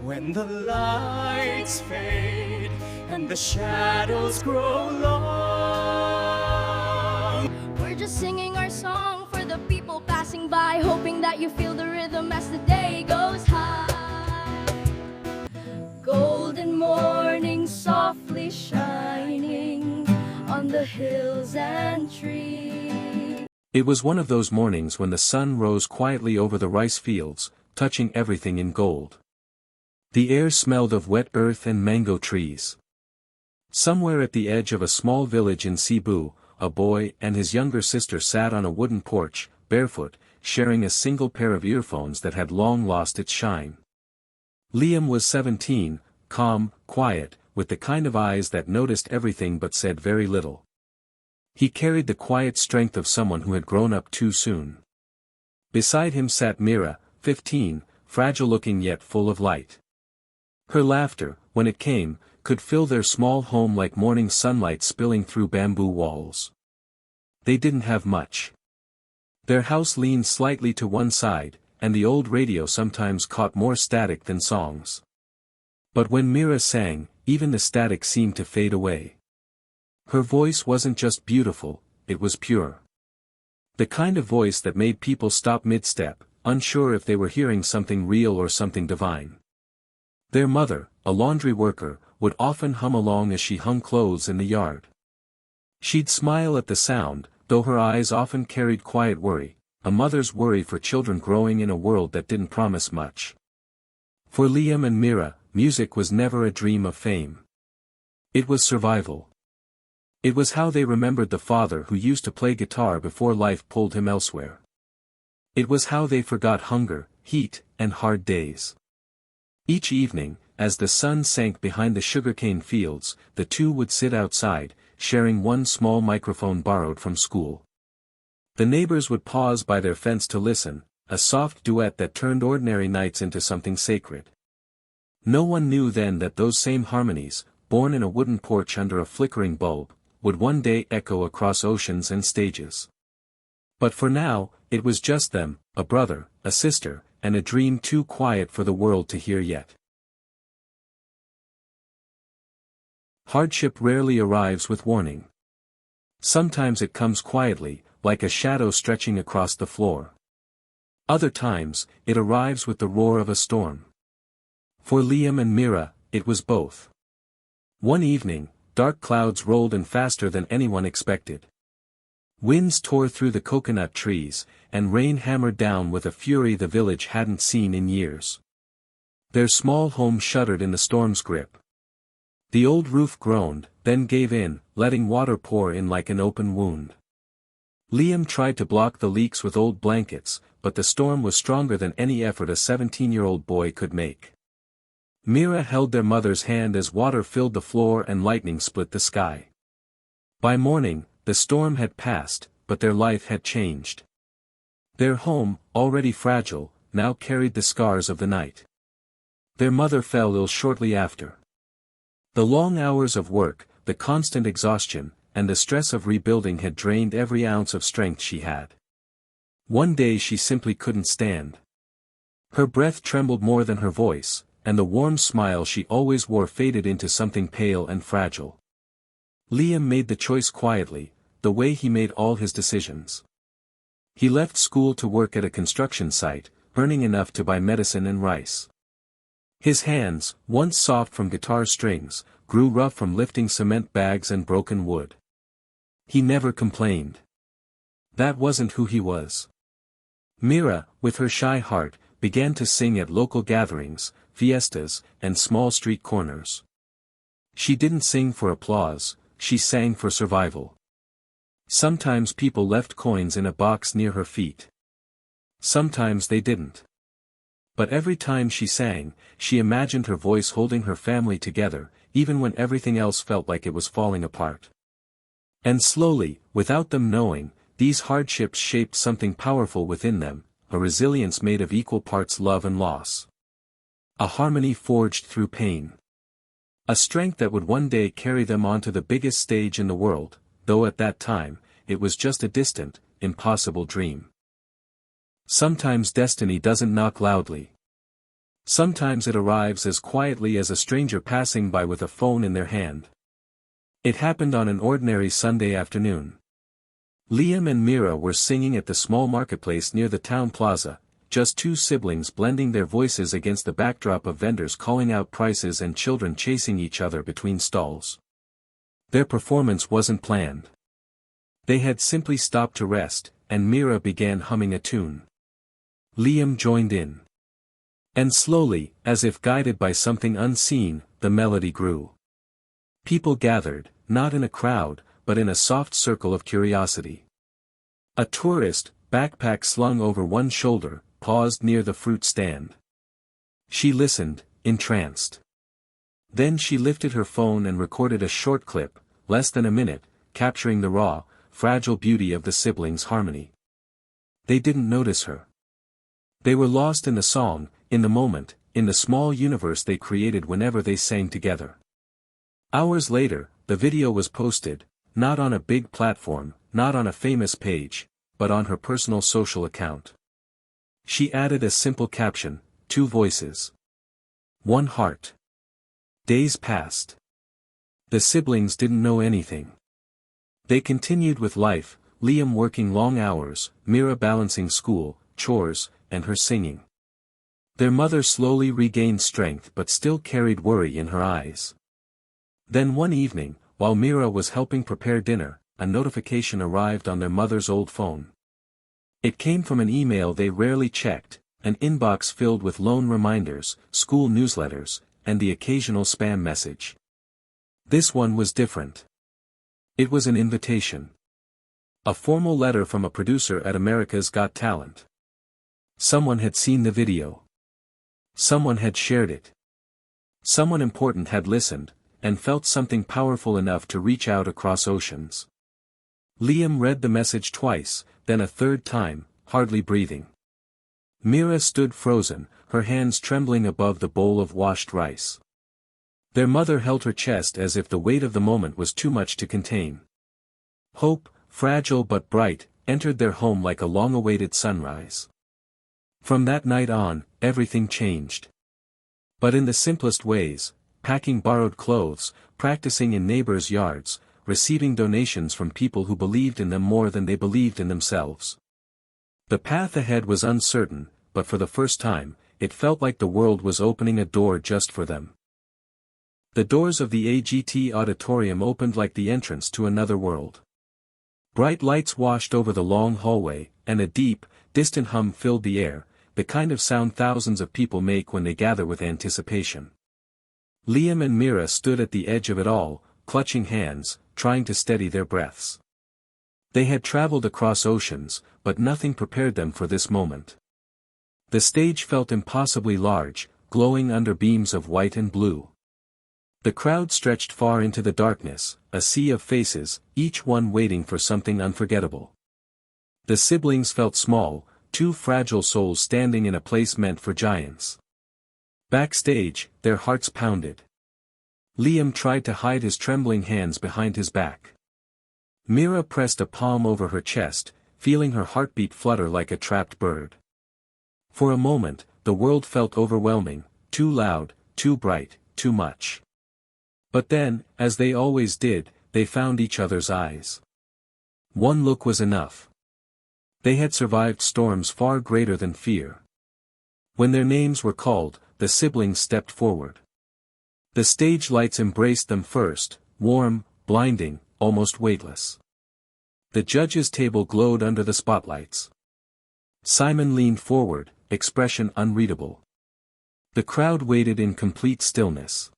When the lights fade and the shadows grow long, we're just singing our song for the people passing by, hoping that you feel the rhythm as the day goes high. Golden morning softly shining on the hills and trees. It was one of those mornings when the sun rose quietly over the rice fields, touching everything in gold. The air smelled of wet earth and mango trees. Somewhere at the edge of a small village in Cebu, a boy and his younger sister sat on a wooden porch, barefoot, sharing a single pair of earphones that had long lost its shine. Liam was 17, calm, quiet, with the kind of eyes that noticed everything but said very little. He carried the quiet strength of someone who had grown up too soon. Beside him sat Mira, 15, fragile-looking yet full of light. Her laughter, when it came, could fill their small home like morning sunlight spilling through bamboo walls. They didn't have much. Their house leaned slightly to one side, and the old radio sometimes caught more static than songs. But when Mira sang, even the static seemed to fade away. Her voice wasn't just beautiful, it was pure. The kind of voice that made people stop mid-step, unsure if they were hearing something real or something divine. Their mother, a laundry worker, would often hum along as she hung clothes in the yard. She'd smile at the sound, though her eyes often carried quiet worry, a mother's worry for children growing in a world that didn't promise much. For Liam and Mira, music was never a dream of fame. It was survival. It was how they remembered the father who used to play guitar before life pulled him elsewhere. It was how they forgot hunger, heat, and hard days. Each evening, as the sun sank behind the sugarcane fields, the two would sit outside, sharing one small microphone borrowed from school. The neighbors would pause by their fence to listen, a soft duet that turned ordinary nights into something sacred. No one knew then that those same harmonies, born in a wooden porch under a flickering bulb, would one day echo across oceans and stages. But for now, it was just them, a brother, a sister, and a dream too quiet for the world to hear yet. Hardship rarely arrives with warning. Sometimes it comes quietly, like a shadow stretching across the floor. Other times, it arrives with the roar of a storm. For Liam and Mira, it was both. One evening, dark clouds rolled in faster than anyone expected. Winds tore through the coconut trees, and rain hammered down with a fury the village hadn't seen in years. Their small home shuddered in the storm's grip. The old roof groaned, then gave in, letting water pour in like an open wound. Liam tried to block the leaks with old blankets, but the storm was stronger than any effort a 17-year-old boy could make. Mira held their mother's hand as water filled the floor and lightning split the sky. By morning, the storm had passed, but their life had changed. Their home, already fragile, now carried the scars of the night. Their mother fell ill shortly after. The long hours of work, the constant exhaustion, and the stress of rebuilding had drained every ounce of strength she had. One day she simply couldn't stand. Her breath trembled more than her voice, and the warm smile she always wore faded into something pale and fragile. Liam made the choice quietly, the way he made all his decisions. He left school to work at a construction site, earning enough to buy medicine and rice. His hands, once soft from guitar strings, grew rough from lifting cement bags and broken wood. He never complained. That wasn't who he was. Mira, with her shy heart, began to sing at local gatherings, fiestas, and small street corners. She didn't sing for applause, she sang for survival. Sometimes people left coins in a box near her feet. Sometimes they didn't. But every time she sang, she imagined her voice holding her family together, even when everything else felt like it was falling apart. And slowly, without them knowing, these hardships shaped something powerful within them, a resilience made of equal parts love and loss. A harmony forged through pain. A strength that would one day carry them onto the biggest stage in the world, though at that time, it was just a distant, impossible dream. Sometimes destiny doesn't knock loudly. Sometimes it arrives as quietly as a stranger passing by with a phone in their hand. It happened on an ordinary Sunday afternoon. Liam and Mira were singing at the small marketplace near the town plaza, just two siblings blending their voices against the backdrop of vendors calling out prices and children chasing each other between stalls. Their performance wasn't planned. They had simply stopped to rest, and Mira began humming a tune. Liam joined in. And slowly, as if guided by something unseen, the melody grew. People gathered, not in a crowd, but in a soft circle of curiosity. A tourist, backpack slung over one shoulder, paused near the fruit stand. She listened, entranced. Then she lifted her phone and recorded a short clip, less than a minute, capturing the raw, fragile beauty of the siblings' harmony. They didn't notice her. They were lost in the song, in the moment, in the small universe they created whenever they sang together. Hours later, the video was posted, not on a big platform, not on a famous page, but on her personal social account. She added a simple caption, 2 voices. 1 heart. Days passed. The siblings didn't know anything. They continued with life, Liam working long hours, Mira balancing school, chores, and her singing. Their mother slowly regained strength but still carried worry in her eyes. Then one evening, while Mira was helping prepare dinner, a notification arrived on their mother's old phone. It came from an email they rarely checked, an inbox filled with loan reminders, school newsletters, and the occasional spam message. This one was different. It was an invitation. A formal letter from a producer at America's Got Talent. Someone had seen the video. Someone had shared it. Someone important had listened, and felt something powerful enough to reach out across oceans. Liam read the message twice, then a third time, hardly breathing. Mira stood frozen, her hands trembling above the bowl of washed rice. Their mother held her chest as if the weight of the moment was too much to contain. Hope, fragile but bright, entered their home like a long-awaited sunrise. From that night on, everything changed. But in the simplest ways, packing borrowed clothes, practicing in neighbors' yards, receiving donations from people who believed in them more than they believed in themselves. The path ahead was uncertain, but for the first time, it felt like the world was opening a door just for them. The doors of the AGT auditorium opened like the entrance to another world. Bright lights washed over the long hallway, and a deep, distant hum filled the air, the kind of sound thousands of people make when they gather with anticipation. Liam and Mira stood at the edge of it all, clutching hands, trying to steady their breaths. They had traveled across oceans, but nothing prepared them for this moment. The stage felt impossibly large, glowing under beams of white and blue. The crowd stretched far into the darkness, a sea of faces, each one waiting for something unforgettable. The siblings felt small, 2 fragile souls standing in a place meant for giants. Backstage, their hearts pounded. Liam tried to hide his trembling hands behind his back. Mira pressed a palm over her chest, feeling her heartbeat flutter like a trapped bird. For a moment, the world felt overwhelming, too loud, too bright, too much. But then, as they always did, they found each other's eyes. One look was enough. They had survived storms far greater than fear. When their names were called, the siblings stepped forward. The stage lights embraced them first, warm, blinding, almost weightless. The judges' table glowed under the spotlights. Simon leaned forward, expression unreadable. The crowd waited in complete stillness.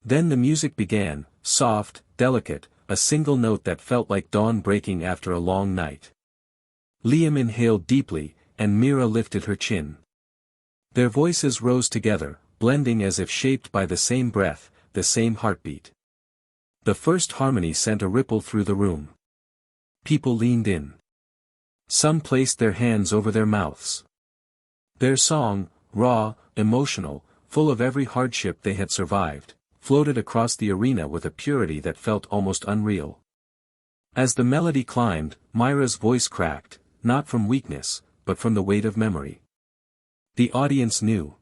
Then the music began, soft, delicate, a single note that felt like dawn breaking after a long night. Liam inhaled deeply, and Mira lifted her chin. Their voices rose together, blending as if shaped by the same breath, the same heartbeat. The first harmony sent a ripple through the room. People leaned in. Some placed their hands over their mouths. Their song, raw, emotional, full of every hardship they had survived, floated across the arena with a purity that felt almost unreal. As the melody climbed, Mira's voice cracked, not from weakness, but from the weight of memory. The audience knew.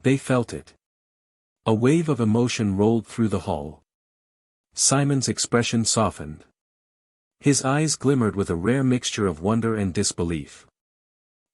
They felt it. A wave of emotion rolled through the hall. Simon's expression softened. His eyes glimmered with a rare mixture of wonder and disbelief.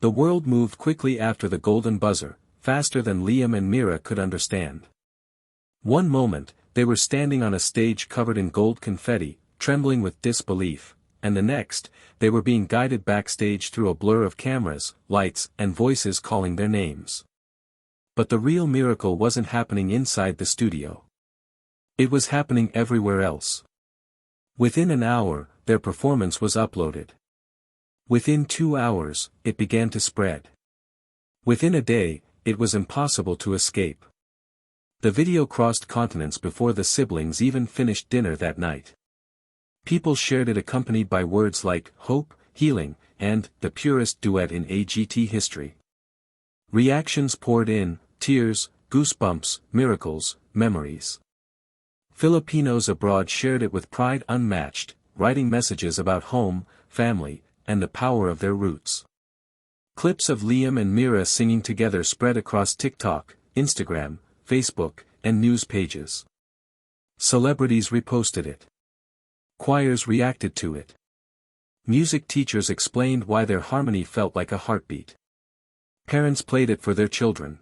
The world moved quickly after the golden buzzer, faster than Liam and Mira could understand. One moment, they were standing on a stage covered in gold confetti, trembling with disbelief, and the next, they were being guided backstage through a blur of cameras, lights, and voices calling their names. But the real miracle wasn't happening inside the studio. It was happening everywhere else. Within an hour, their performance was uploaded. Within 2 hours, it began to spread. Within a day, it was impossible to escape. The video crossed continents before the siblings even finished dinner that night. People shared it accompanied by words like hope, healing, and the purest duet in AGT history. Reactions poured in, tears, goosebumps, miracles, memories. Filipinos abroad shared it with pride unmatched, writing messages about home, family, and the power of their roots. Clips of Liam and Mira singing together spread across TikTok, Instagram, Facebook, and news pages. Celebrities reposted it. Choirs reacted to it. Music teachers explained why their harmony felt like a heartbeat. Parents played it for their children.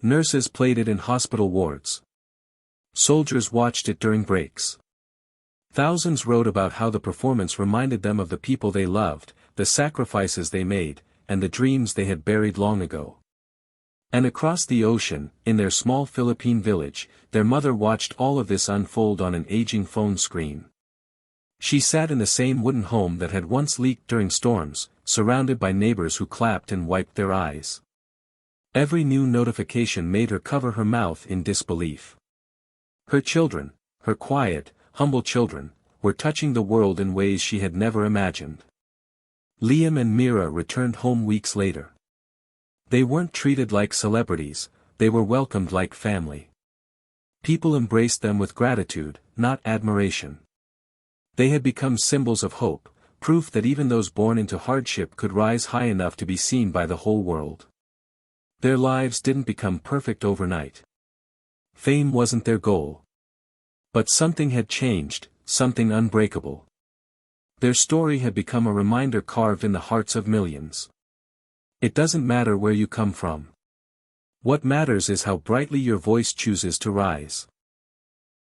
Nurses played it in hospital wards. Soldiers watched it during breaks. Thousands wrote about how the performance reminded them of the people they loved, the sacrifices they made, and the dreams they had buried long ago. And across the ocean, in their small Philippine village, their mother watched all of this unfold on an aging phone screen. She sat in the same wooden home that had once leaked during storms, surrounded by neighbors who clapped and wiped their eyes. Every new notification made her cover her mouth in disbelief. Her children, her quiet, humble children, were touching the world in ways she had never imagined. Liam and Mira returned home weeks later. They weren't treated like celebrities, they were welcomed like family. People embraced them with gratitude, not admiration. They had become symbols of hope, proof that even those born into hardship could rise high enough to be seen by the whole world. Their lives didn't become perfect overnight. Fame wasn't their goal. But something had changed, something unbreakable. Their story had become a reminder carved in the hearts of millions. It doesn't matter where you come from. What matters is how brightly your voice chooses to rise.